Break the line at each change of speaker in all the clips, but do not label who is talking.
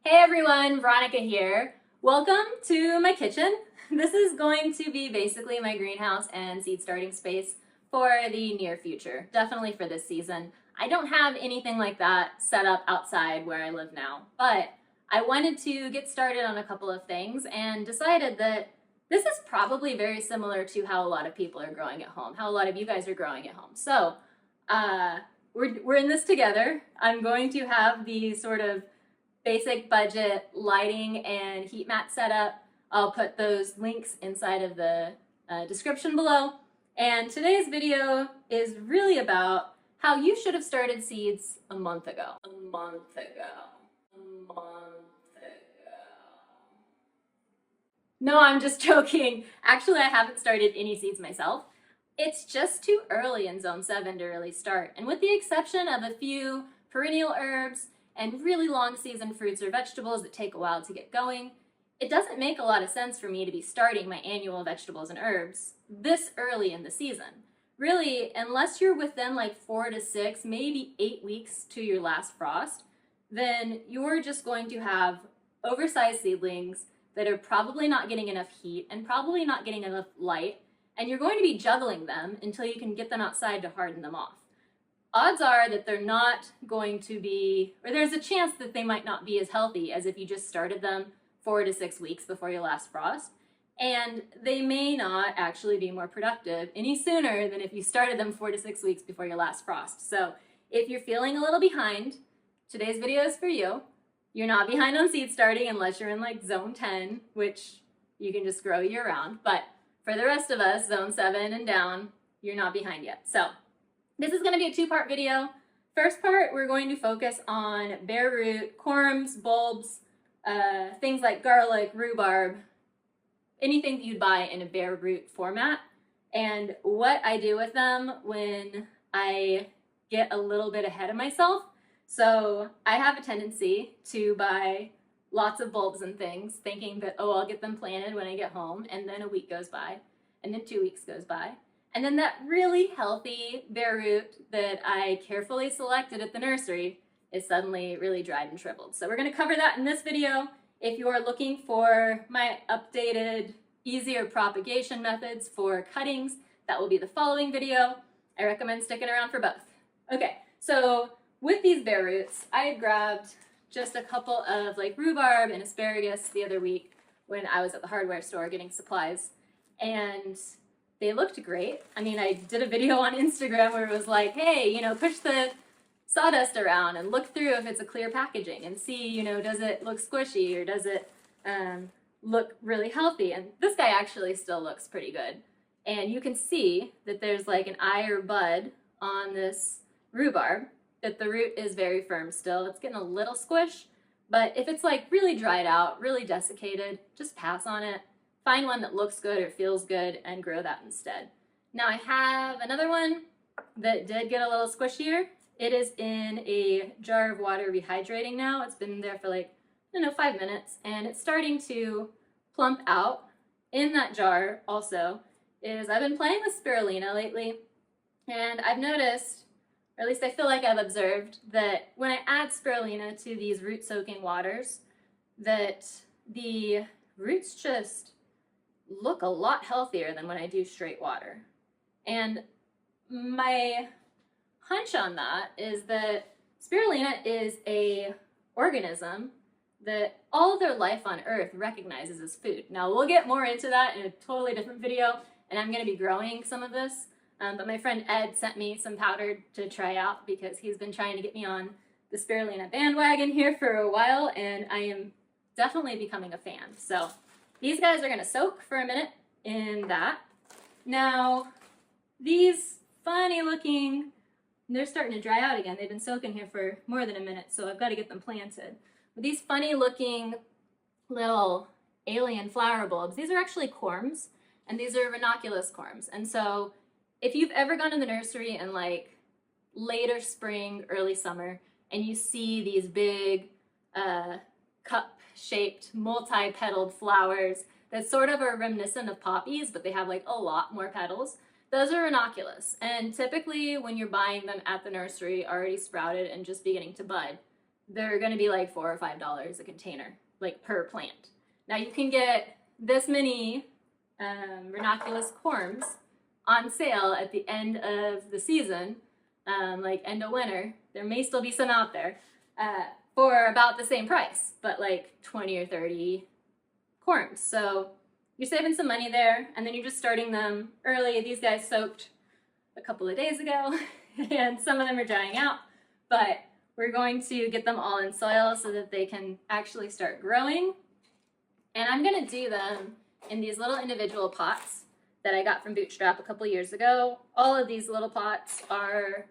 Hey everyone, Veronica here. Welcome to my kitchen. This is going to be basically my greenhouse and seed starting space for the near future, definitely for this season. I don't have anything like that set up outside where I live now, but I wanted to get started on a couple of things and decided that this is probably very similar to how a lot of people are growing at home, how a lot of you guys are growing at home. So we're in this together. I'm going to have the sort of basic budget lighting and heat mat setup. I'll put those links inside of the description below. And today's video is really about how you should have started seeds a month ago. No, I'm just joking. Actually, I haven't started any seeds myself. It's just too early in Zone 7 to really start. And with the exception of a few perennial herbs and really long season fruits or vegetables that take a while to get going, it doesn't make a lot of sense for me to be starting my annual vegetables and herbs this early in the season. Really, unless you're within like 4 to 6, maybe 8 weeks to your last frost, then you're just going to have oversized seedlings that are probably not getting enough heat and probably not getting enough light, and you're going to be juggling them until you can get them outside to harden them off. Odds are that they're not going to be, or there's a chance that they might not be as healthy as if you just started them 4 to 6 weeks before your last frost. And they may not actually be more productive any sooner than if you started them 4 to 6 weeks before your last frost. So if you're feeling a little behind, today's video is for you. You're not behind on seed starting unless you're in like zone 10, which you can just grow year round. But for the rest of us, zone 7 and down, you're not behind yet. So this is going to be a two-part video. First part, we're going to focus on bare root, corms, bulbs, things like garlic, rhubarb, anything that you'd buy in a bare root format, and what I do with them when I get a little bit ahead of myself. So I have a tendency to buy lots of bulbs and things, thinking that, oh, I'll get them planted when I get home, and then a week goes by, and then 2 weeks goes by. And then that really healthy bare root that I carefully selected at the nursery is suddenly really dried and shriveled. So we're going to cover that in this video. If you are looking for my updated, easier propagation methods for cuttings, that will be the following video. I recommend sticking around for both. Okay, so with these bare roots, I grabbed just a couple of like rhubarb and asparagus the other week when I was at the hardware store getting supplies, and they looked great. I mean, I did a video on Instagram where it was like, hey, push the sawdust around and look through if it's a clear packaging and see, does it look squishy or does it look really healthy? And this guy actually still looks pretty good. And you can see that there's like an eye or bud on this rhubarb, that the root is very firm still. It's getting a little squish, but if it's like really dried out, really desiccated, just pass on it. Find one that looks good or feels good and grow that instead. Now I have another one that did get a little squishier. It is in a jar of water rehydrating now. It's been there for like, 5 minutes, and it's starting to plump out. In that jar also is, I've been playing with spirulina lately, and I've noticed, or at least I feel like I've observed, that when I add spirulina to these root-soaking waters, that the roots just look a lot healthier than when I do straight water. And my hunch on that is that spirulina is a organism that all of their life on Earth recognizes as food. Now we'll get more into that in a totally different video, and I'm going to be growing some of this, but my friend Ed sent me some powder to try out because he's been trying to get me on the spirulina bandwagon here for a while, and I am definitely becoming a fan. So these guys are going to soak for a minute in that. Now, these funny looking, they're starting to dry out again. They've been soaking here for more than a minute, so I've got to get them planted. But these funny looking little alien flower bulbs, these are actually corms, and these are Ranunculus corms. And so if you've ever gone to the nursery in like later spring, early summer, and you see these big cup-shaped, multi-petaled flowers that sort of are reminiscent of poppies, but they have like a lot more petals, those are ranunculus. And typically when you're buying them at the nursery already sprouted and just beginning to bud, they're going to be like $4 or $5 a container, like per plant. Now you can get this many Ranunculus corms on sale at the end of the season, like end of winter. There may still be some out there for about the same price, but like 20 or 30 corms. So you're saving some money there, and then you're just starting them early. These guys soaked a couple of days ago, and some of them are drying out, but we're going to get them all in soil so that they can actually start growing. And I'm going to do them in these little individual pots that I got from Bootstrap a couple years ago. All of these little pots are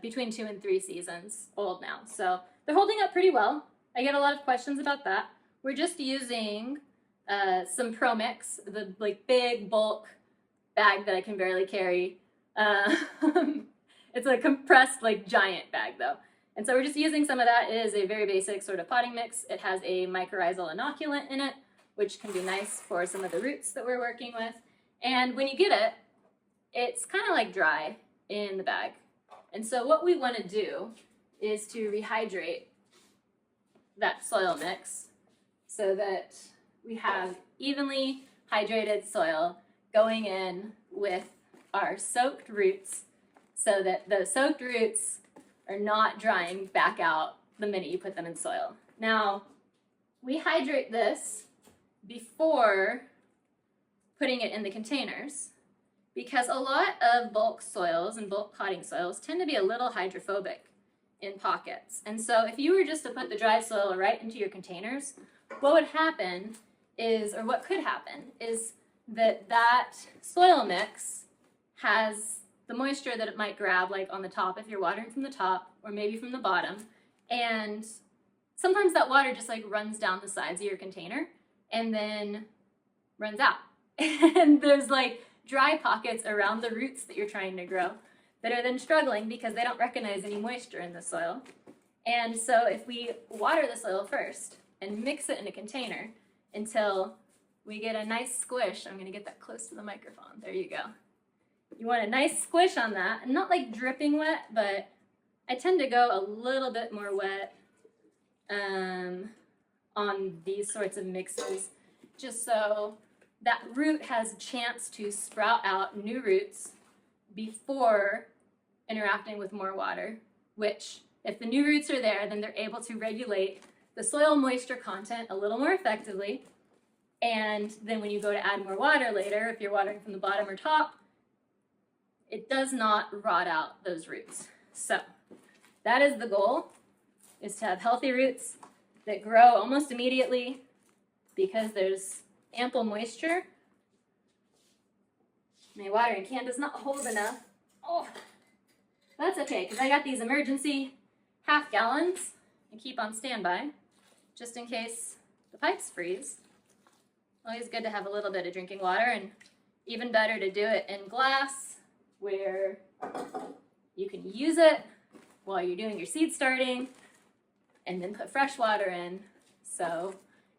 between 2 and 3 seasons old now, so they're holding up pretty well. I get a lot of questions about that. We're just using some Pro Mix, the like big bulk bag that I can barely carry. It's a compressed like giant bag though. And so we're just using some of that. It is a very basic sort of potting mix. It has a mycorrhizal inoculant in it, which can be nice for some of the roots that we're working with. And when you get it, it's kind of like dry in the bag. And so what we want to do is to rehydrate that soil mix so that we have evenly hydrated soil going in with our soaked roots, so that the soaked roots are not drying back out the minute you put them in soil. Now, we hydrate this before putting it in the containers because a lot of bulk soils and bulk potting soils tend to be a little hydrophobic in pockets. And so if you were just to put the dry soil right into your containers, what would happen is, or what could happen, is that that soil mix has the moisture that it might grab like on the top if you're watering from the top or maybe from the bottom, and sometimes that water just like runs down the sides of your container and then runs out. And there's like dry pockets around the roots that you're trying to grow that are then struggling because they don't recognize any moisture in the soil. And so if we water the soil first and mix it in a container until we get a nice squish, I'm going to get that close to the microphone, there you go. You want a nice squish on that, and not like dripping wet, but I tend to go a little bit more wet on these sorts of mixes, just so that root has a chance to sprout out new roots before interacting with more water, which if the new roots are there, then they're able to regulate the soil moisture content a little more effectively. And then when you go to add more water later, if you're watering from the bottom or top, it does not rot out those roots. So that is the goal, is to have healthy roots that grow almost immediately because there's ample moisture. My watering can does not hold enough. Oh, that's okay, because I got these emergency half gallons and keep on standby just in case the pipes freeze. Always good to have a little bit of drinking water, and even better to do it in glass where you can use it while you're doing your seed starting and then put fresh water in. So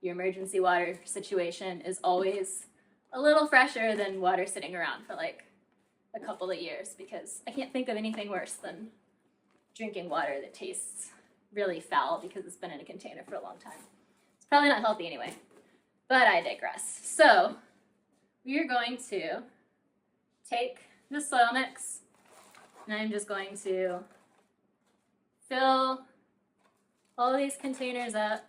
your emergency water situation is always a little fresher than water sitting around for like a couple of years, because I can't think of anything worse than drinking water that tastes really foul because it's been in a container for a long time. It's probably not healthy anyway, but I digress. So we are going to take the soil mix, and I'm just going to fill all these containers up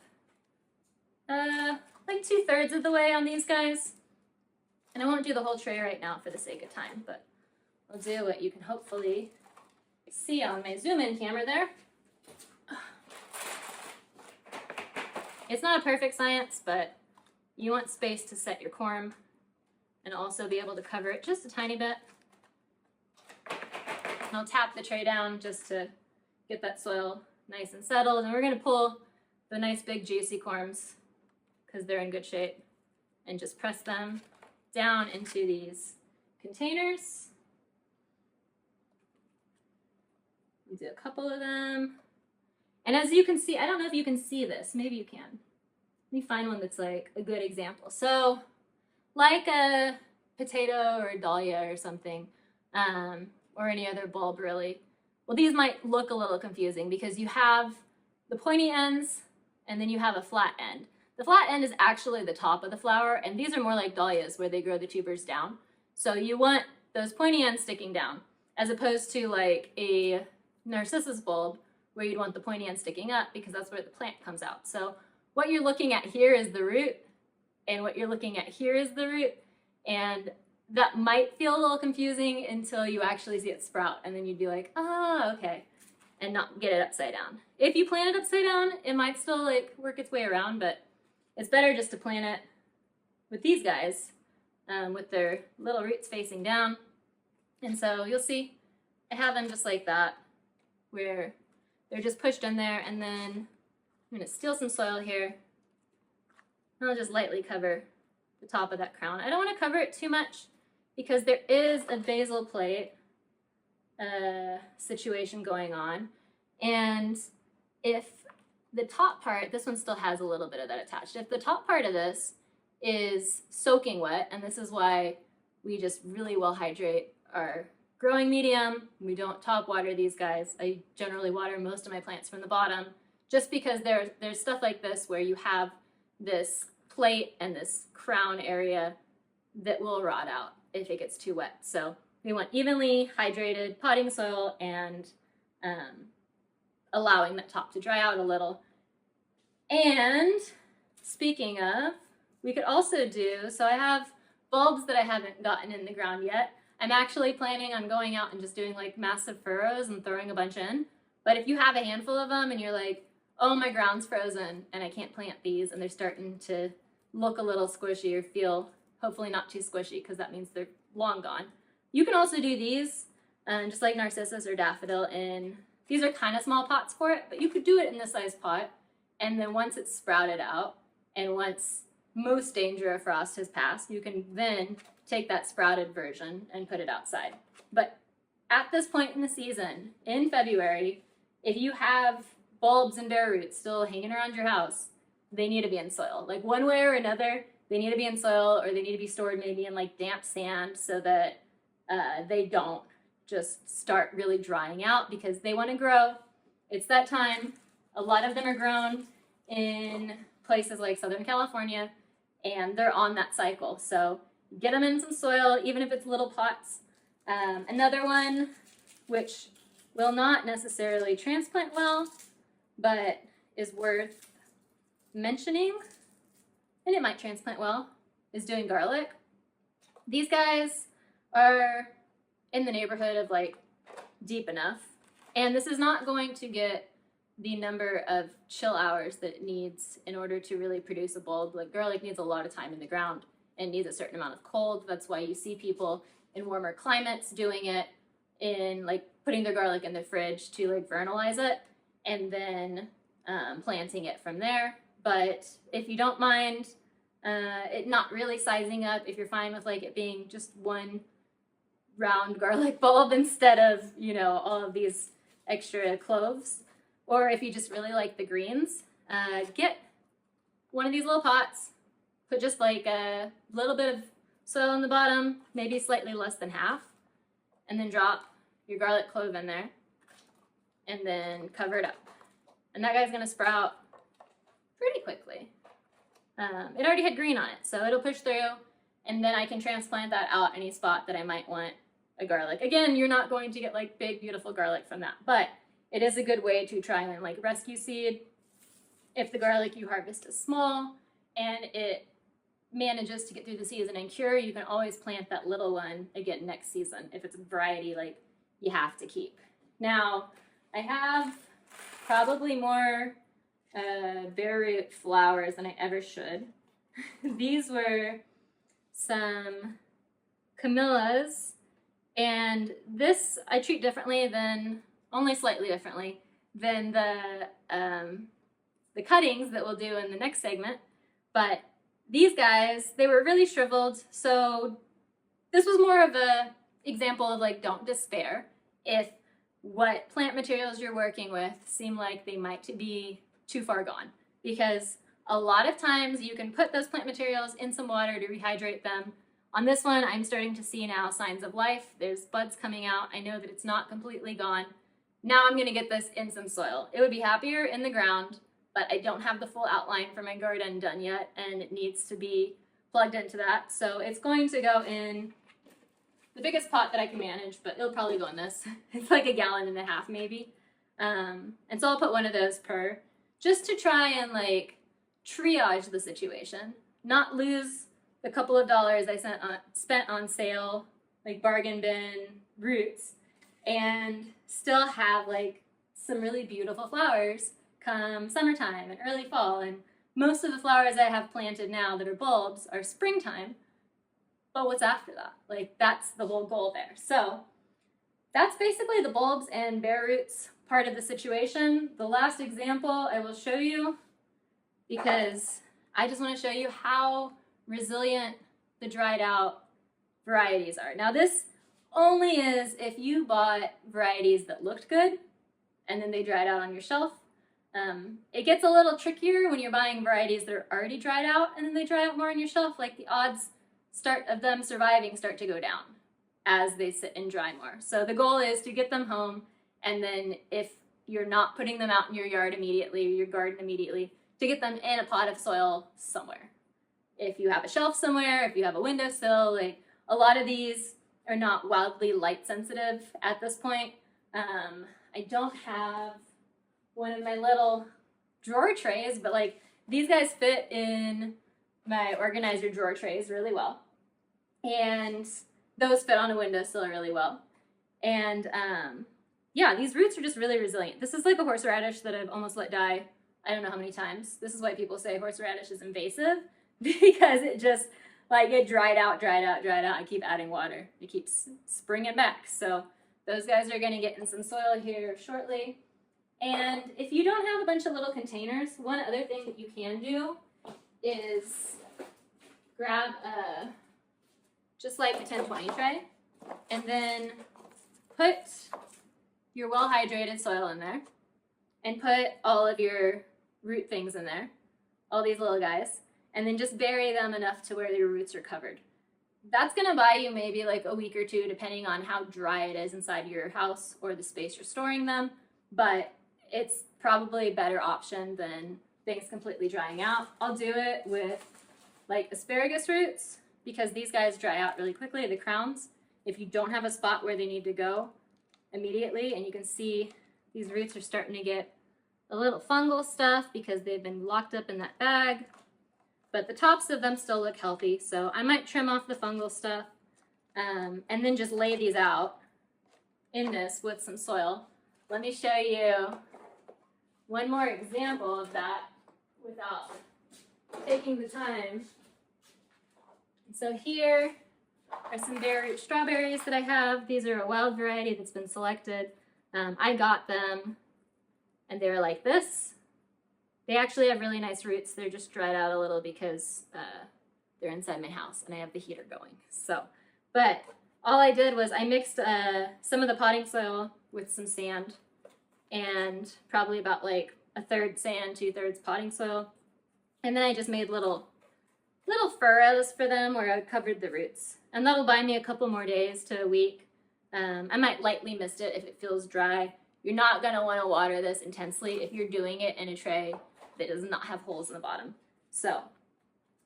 like 2/3 of the way on these guys. And I won't do the whole tray right now for the sake of time, but I'll do what you can hopefully see on my zoom in camera there. It's not a perfect science, but you want space to set your corm and also be able to cover it just a tiny bit. And I'll tap the tray down just to get that soil nice and settled. And we're going to pull the nice big juicy corms because they're in good shape and just press them down into these containers. We'll do a couple of them. And as you can see, I don't know if you can see this, maybe you can. Let me find one that's like a good example. So like a potato or a dahlia or something, or any other bulb really. Well, these might look a little confusing because you have the pointy ends, and then you have a flat end. The flat end is actually the top of the flower, and these are more like dahlias where they grow the tubers down. So you want those pointy ends sticking down, as opposed to like a narcissus bulb where you'd want the pointy end sticking up because that's where the plant comes out. So what you're looking at here is the root, and what you're looking at here is the root, and that might feel a little confusing until you actually see it sprout, and then you'd be like, oh, okay, and not get it upside down. If you plant it upside down, it might still like work its way around, but it's better just to plant it with these guys, with their little roots facing down. And so you'll see I have them just like that, where they're just pushed in there, and then I'm going to steal some soil here, and I'll just lightly cover the top of that crown. I don't want to cover it too much because there is a basal plate situation going on, and if the top part, this one still has a little bit of that attached. If the top part of this is soaking wet, and this is why we just really well hydrate our growing medium, we don't top water these guys. I generally water most of my plants from the bottom, just because there's stuff like this where you have this plate and this crown area that will rot out if it gets too wet. So we want evenly hydrated potting soil and allowing that top to dry out a little. And speaking of, we could also do, so I have bulbs that I haven't gotten in the ground yet. I'm actually planning on going out and just doing like massive furrows and throwing a bunch in. But if you have a handful of them and you're like, oh, my ground's frozen and I can't plant these, and they're starting to look a little squishy or feel hopefully not too squishy because that means they're long gone. You can also do these, just like narcissus or daffodil, in, these are kind of small pots for it, but you could do it in this size pot. And then once it's sprouted out, and once most danger of frost has passed, you can then take that sprouted version and put it outside. But at this point in the season, in February, if you have bulbs and bare roots still hanging around your house, they need to be in soil. Like one way or another, they need to be in soil, or they need to be stored maybe in like damp sand so that they don't just start really drying out, because they want to grow. It's that time. A lot of them are grown in places like Southern California, and they're on that cycle. So get them in some soil, even if it's little pots. Another one, which will not necessarily transplant well, but is worth mentioning, and it might transplant well, is doing garlic. These guys are in the neighborhood of like deep enough, and this is not going to get the number of chill hours that it needs in order to really produce a bulb. Like garlic needs a lot of time in the ground and needs a certain amount of cold. That's why you see people in warmer climates doing it, in like putting their garlic in the fridge to like vernalize it and then planting it from there. But if you don't mind it not really sizing up, if you're fine with like it being just one round garlic bulb instead of, you know, all of these extra cloves, or if you just really like the greens, get one of these little pots, put just like a little bit of soil in the bottom, maybe slightly less than half, and then drop your garlic clove in there, and then cover it up. And that guy's gonna sprout pretty quickly. It already had green on it, so it'll push through, and then I can transplant that out any spot that I might want a garlic. Again, you're not going to get like big, beautiful garlic from that, but it is a good way to try and like rescue seed. If the garlic you harvest is small and it manages to get through the season and cure, you can always plant that little one again next season if it's a variety like you have to keep. Now, I have probably more bare root flowers than I ever should. These were some camellias, and this I treat differently than, only slightly differently than the cuttings that we'll do in the next segment. But these guys, they were really shriveled, so this was more of a example of like, don't despair if what plant materials you're working with seem like they might be too far gone, because a lot of times you can put those plant materials in some water to rehydrate them. On this one, I'm starting to see now signs of life. There's buds coming out. I know that it's not completely gone, Now I'm gonna get this in some soil. It would be happier in the ground, but I don't have the full outline for my garden done yet, and it needs to be plugged into that. So it's going to go in the biggest pot that I can manage, but it'll probably go in this. It's like 1.5 gallons maybe. And so I'll put one of those per, just to try and like triage the situation, not lose the couple of dollars I spent on sale, like bargain bin roots, and still have like some really beautiful flowers come summertime and early fall. And most of the flowers I have planted now that are bulbs are springtime, but what's after that? Like, that's the whole goal there. So that's basically the bulbs and bare roots part of the situation. The last example I will show you, because I just want to show you how resilient the dried out varieties are. Now this only is if you bought varieties that looked good and then they dried out on your shelf. It gets a little trickier when you're buying varieties that are already dried out and then they dry out more on your shelf. Like, the odds of them surviving start to go down as they sit and dry more. So the goal is to get them home, and then if you're not putting them out in your yard immediately or your garden immediately, to get them in a pot of soil somewhere. If you have a shelf somewhere, if you have a windowsill, like, a lot of these are not wildly light sensitive at this point. I don't have one of my little drawer trays, but like, these guys fit in my organizer drawer trays really well. And those fit on a windowsill really well. And yeah, these roots are just really resilient. This is like a horseradish that I've almost let die I don't know how many times. This is why people say horseradish is invasive, because it just, like, it dried out. I keep adding water. It keeps springing back. So those guys are going to get in some soil here shortly. And if you don't have a bunch of little containers, one other thing that you can do is grab just like a 1020 tray, and then put your well-hydrated soil in there, and put all of your root things in there, all these little guys, and then just bury them enough to where your roots are covered. That's gonna buy you maybe like a week or two, depending on how dry it is inside your house or the space you're storing them, but it's probably a better option than things completely drying out. I'll do it with like asparagus roots, because these guys dry out really quickly, the crowns, if you don't have a spot where they need to go immediately. And you can see these roots are starting to get a little fungal stuff because they've been locked up in that bag, but the tops of them still look healthy. So I might trim off the fungal stuff and then just lay these out in this with some soil. Let me show you one more example of that without taking the time. So here are some bare root strawberries that I have. These are a wild variety that's been selected. I got them and they were like this. They actually have really nice roots. They're just dried out a little because they're inside my house and I have the heater going. So, but all I did was I mixed some of the potting soil with some sand, and probably about like 1/3 sand, 2/3 potting soil. And then I just made little furrows for them where I covered the roots. And that'll buy me a couple more days to a week. I might lightly mist it if it feels dry. You're not gonna wanna water this intensely if you're doing it in a tray that does not have holes in the bottom. So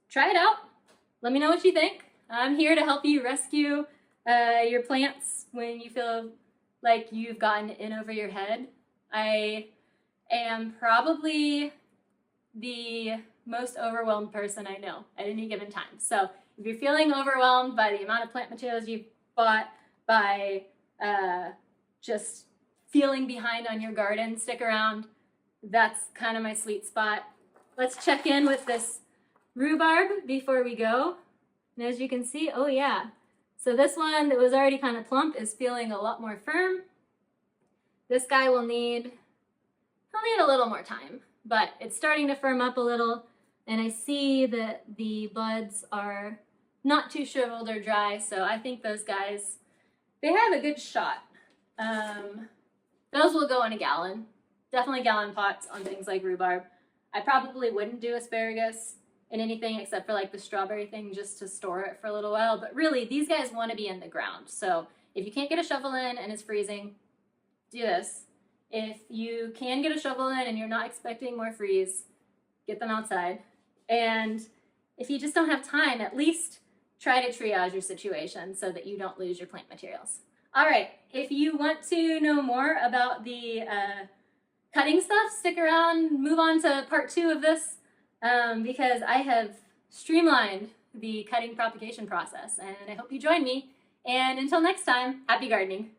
try it out. Let me know what you think. I'm here to help you rescue your plants when you feel like you've gotten in over your head. I am probably the most overwhelmed person I know at any given time. So if you're feeling overwhelmed by the amount of plant materials you've bought, by just feeling behind on your garden, stick around. That's kind of my sweet spot. Let's check in with this rhubarb before we go. And as you can see, oh yeah. So this one that was already kind of plump is feeling a lot more firm. This guy will need a little more time, but it's starting to firm up a little. And I see that the buds are not too shriveled or dry, so I think those guys, they have a good shot. Those will go in a gallon. Definitely gallon pots on things like rhubarb. I probably wouldn't do asparagus in anything except for like the strawberry thing, just to store it for a little while. But really, these guys want to be in the ground. So if you can't get a shovel in and it's freezing, do this. If you can get a shovel in and you're not expecting more freeze, get them outside. And if you just don't have time, at least try to triage your situation so that you don't lose your plant materials. All right, if you want to know more about the cutting stuff, stick around, move on to part 2 of this because I have streamlined the cutting propagation process, and I hope you join me. And until next time, happy gardening.